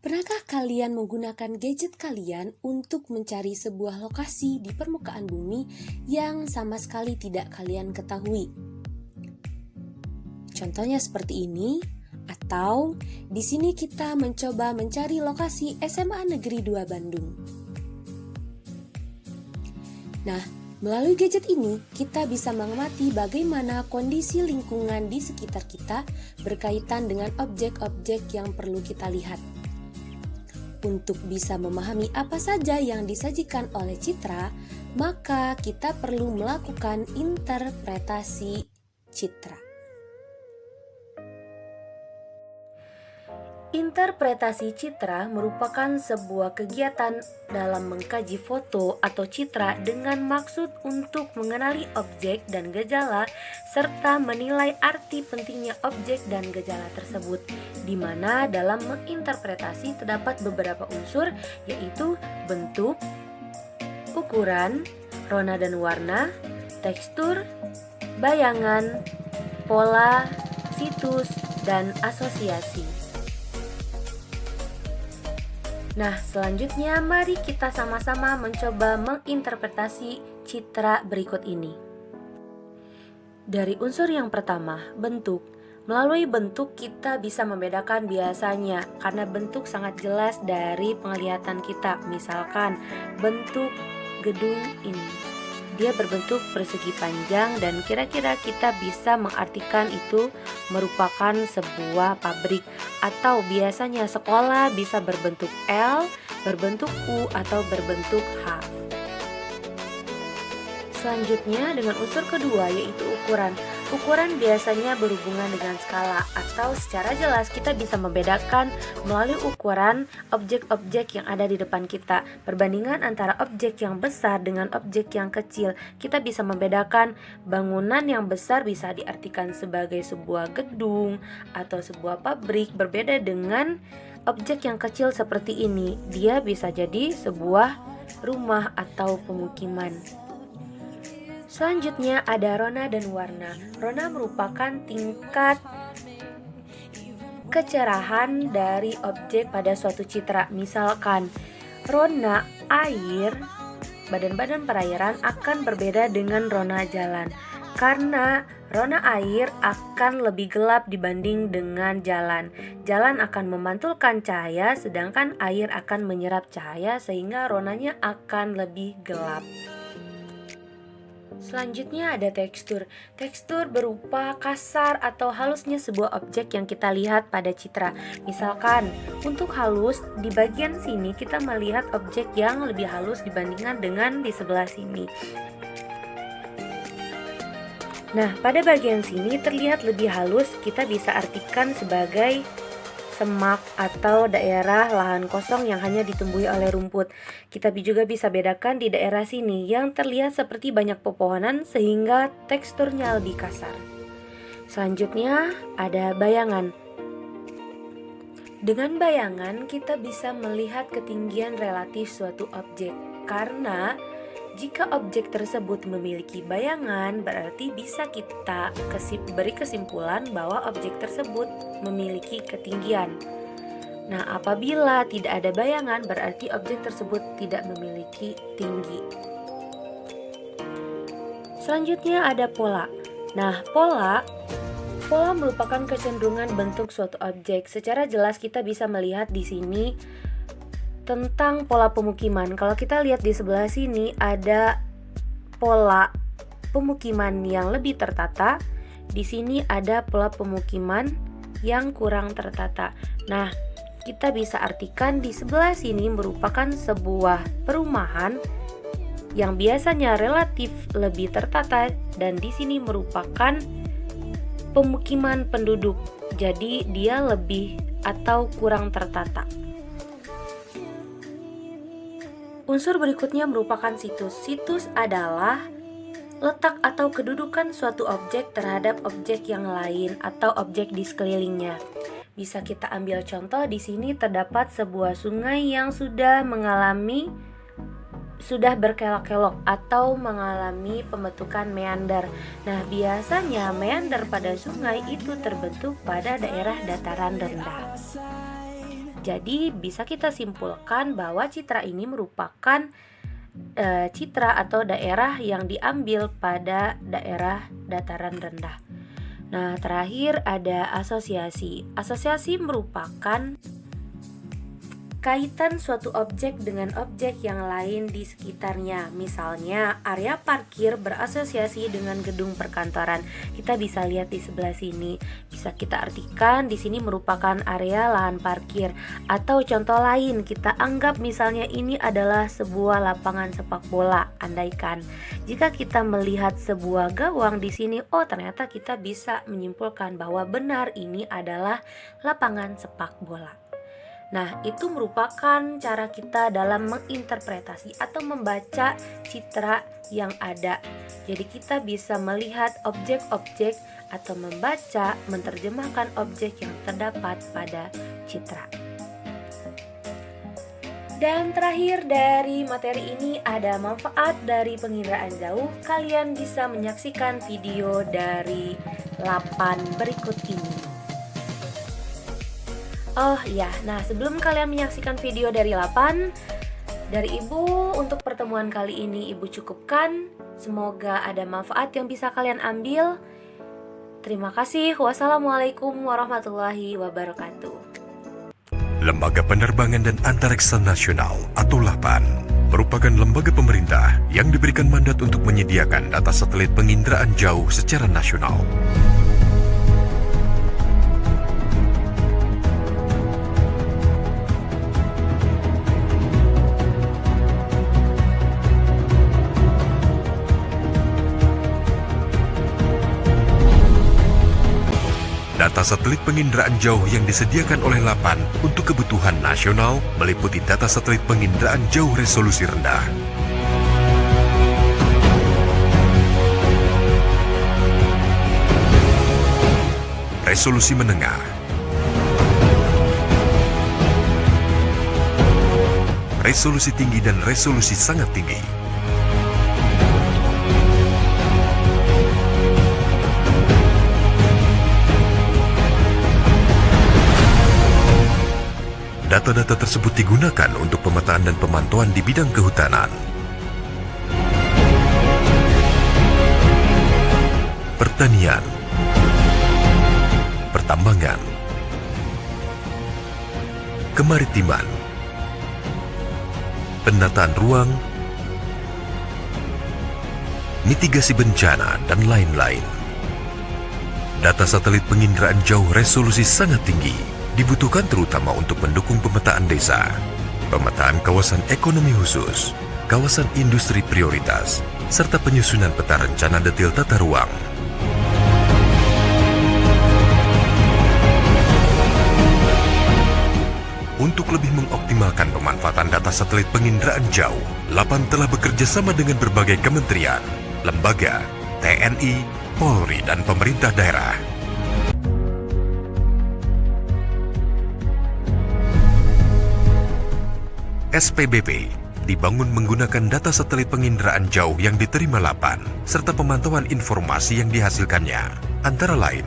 Pernahkah kalian menggunakan gadget kalian untuk mencari sebuah lokasi di permukaan bumi yang sama sekali tidak kalian ketahui? Contohnya seperti ini, atau di sini kita mencoba mencari lokasi SMA Negeri 2 Bandung. Nah, melalui gadget ini kita bisa mengamati bagaimana kondisi lingkungan di sekitar kita berkaitan dengan objek-objek yang perlu kita lihat. Untuk bisa memahami apa saja yang disajikan oleh citra, maka kita perlu melakukan interpretasi citra. Interpretasi citra merupakan sebuah kegiatan dalam mengkaji foto atau citra dengan maksud untuk mengenali objek dan gejala serta menilai arti pentingnya objek dan gejala tersebut, di mana dalam menginterpretasi terdapat beberapa unsur yaitu bentuk, ukuran, rona dan warna, tekstur, bayangan, pola, situs, dan asosiasi. Nah, selanjutnya mari kita sama-sama mencoba menginterpretasi citra berikut ini. Dari unsur yang pertama, bentuk. Melalui bentuk kita bisa membedakan biasanya karena bentuk sangat jelas dari penglihatan kita. Misalkan bentuk gedung ini. Dia berbentuk persegi panjang dan kira-kira kita bisa mengartikan itu merupakan sebuah pabrik. Atau biasanya sekolah bisa berbentuk L, berbentuk U, atau berbentuk H. Selanjutnya dengan unsur kedua yaitu ukuran. Ukuran biasanya berhubungan dengan skala atau secara jelas kita bisa membedakan melalui ukuran objek-objek yang ada di depan kita. Perbandingan antara objek yang besar dengan objek yang kecil. Kita bisa membedakan bangunan yang besar bisa diartikan sebagai sebuah gedung atau sebuah pabrik, berbeda dengan objek yang kecil seperti ini. Dia bisa jadi sebuah rumah atau pemukiman. Selanjutnya ada rona dan warna. Rona merupakan tingkat kecerahan dari objek pada suatu citra. Misalkan rona air, badan-badan perairan akan berbeda dengan rona jalan. Karena rona air akan lebih gelap dibanding dengan jalan. Jalan akan memantulkan cahaya sedangkan air akan menyerap cahaya sehingga ronanya akan lebih gelap. Selanjutnya ada tekstur. Tekstur berupa kasar atau halusnya sebuah objek yang kita lihat pada citra. Misalkan, untuk halus, di bagian sini kita melihat objek yang lebih halus dibandingkan dengan di sebelah sini. Nah, pada bagian sini terlihat lebih halus, kita bisa artikan sebagai semak atau daerah lahan kosong yang hanya ditumbuhi oleh rumput. Kita juga bisa bedakan di daerah sini yang terlihat seperti banyak pepohonan sehingga teksturnya lebih kasar. Selanjutnya ada bayangan. Dengan bayangan kita bisa melihat ketinggian relatif suatu objek karena jika objek tersebut memiliki bayangan, berarti bisa kita beri kesimpulan bahwa objek tersebut memiliki ketinggian. Nah, apabila tidak ada bayangan, berarti objek tersebut tidak memiliki tinggi. Selanjutnya ada pola. Nah, pola merupakan kecenderungan bentuk suatu objek. Secara jelas kita bisa melihat di sini tentang pola pemukiman. Kalau kita lihat di sebelah sini ada pola pemukiman yang lebih tertata. Di sini ada pola pemukiman yang kurang tertata. Nah, kita bisa artikan di sebelah sini merupakan sebuah perumahan yang biasanya relatif lebih tertata dan di sini merupakan pemukiman penduduk. Jadi dia lebih atau kurang tertata. Unsur berikutnya merupakan situs. Situs adalah letak atau kedudukan suatu objek terhadap objek yang lain atau objek di sekelilingnya. Bisa kita ambil contoh di sini terdapat sebuah sungai yang sudah berkelok-kelok atau mengalami pembentukan meander. Nah, biasanya meander pada sungai itu terbentuk pada daerah dataran rendah. Jadi bisa kita simpulkan bahwa citra ini merupakan citra atau daerah yang diambil pada daerah dataran rendah. Nah, terakhir ada asosiasi. Asosiasi merupakan kaitan suatu objek dengan objek yang lain di sekitarnya. Misalnya, area parkir berasosiasi dengan gedung perkantoran. Kita bisa lihat di sebelah sini. Bisa kita artikan di sini merupakan area lahan parkir. Atau contoh lain, kita anggap misalnya ini adalah sebuah lapangan sepak bola. Andaikan jika kita melihat sebuah gawang di sini, oh ternyata kita bisa menyimpulkan bahwa benar ini adalah lapangan sepak bola. Nah, itu merupakan cara kita dalam menginterpretasi atau membaca citra yang ada. Jadi kita bisa melihat objek-objek atau membaca, menerjemahkan objek yang terdapat pada citra. Dan terakhir dari materi ini ada manfaat dari penginderaan jauh. Kalian bisa menyaksikan video dari lapan berikut ini. Oh iya, nah sebelum kalian menyaksikan video dari 8 dari Ibu, untuk pertemuan kali ini Ibu cukupkan. Semoga ada manfaat yang bisa kalian ambil. Terima kasih. Wassalamualaikum warahmatullahi wabarakatuh. Lembaga Penerbangan dan Antariksa Nasional atau LAPAN merupakan lembaga pemerintah yang diberikan mandat untuk menyediakan data satelit penginderaan jauh secara nasional. Data satelit penginderaan jauh yang disediakan oleh LAPAN untuk kebutuhan nasional meliputi data satelit penginderaan jauh resolusi rendah, resolusi menengah, resolusi tinggi dan resolusi sangat tinggi. Data-data tersebut digunakan untuk pemetaan dan pemantauan di bidang kehutanan, pertanian, pertambangan, kemaritiman, penataan ruang, mitigasi bencana, dan lain-lain. Data satelit penginderaan jauh resolusi sangat tinggi dibutuhkan terutama untuk mendukung pemetaan desa, pemetaan kawasan ekonomi khusus, kawasan industri prioritas, serta penyusunan peta rencana detail tata ruang. Untuk lebih mengoptimalkan pemanfaatan data satelit penginderaan jauh, LAPAN telah bekerja sama dengan berbagai kementerian, lembaga, TNI, Polri, dan pemerintah daerah. SPBP dibangun menggunakan data satelit penginderaan jauh yang diterima LAPAN, serta pemantauan informasi yang dihasilkannya, antara lain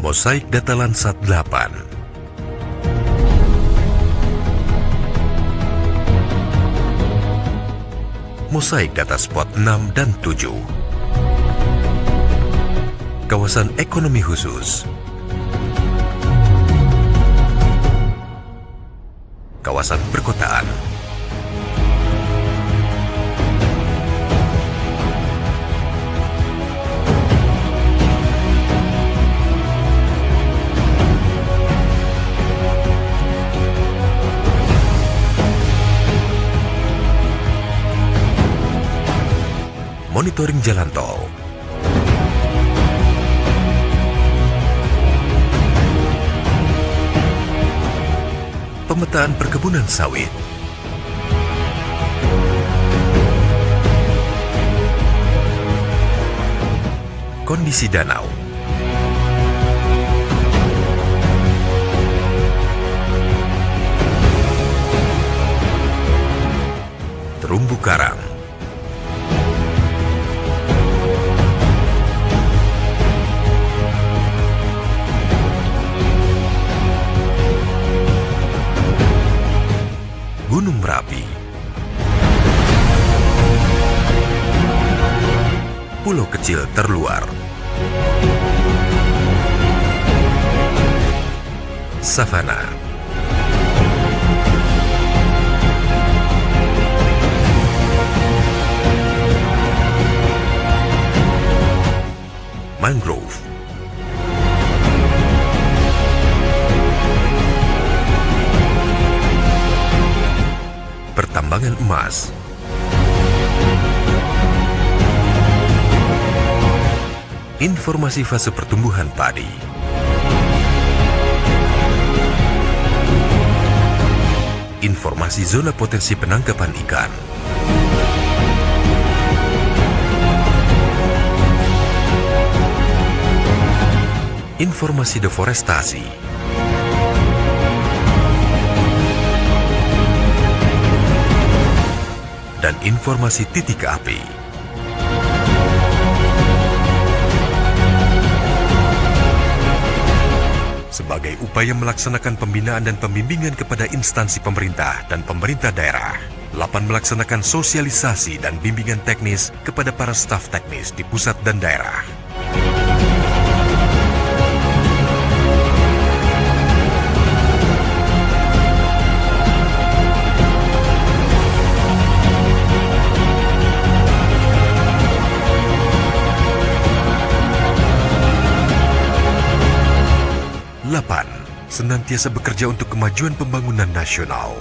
Mosaik Data Landsat 8, Mosaik Data Spot 6 dan 7, Kawasan Ekonomi Khusus, Kawasan Perkotaan, monitoring jalan tol, pemetaan perkebunan sawit, kondisi danau, terumbu karang, Gunung Merapi. Pulau kecil terluar. Savana. Mangrove. Pertambangan emas. Informasi fase pertumbuhan padi. Informasi zona potensi penangkapan ikan. Informasi deforestasi. Dan informasi titik api. Sebagai upaya melaksanakan pembinaan dan pembimbingan kepada instansi pemerintah dan pemerintah daerah, LAPAN melaksanakan sosialisasi dan bimbingan teknis kepada para staf teknis di pusat dan daerah. LAPAN senantiasa bekerja untuk kemajuan pembangunan nasional.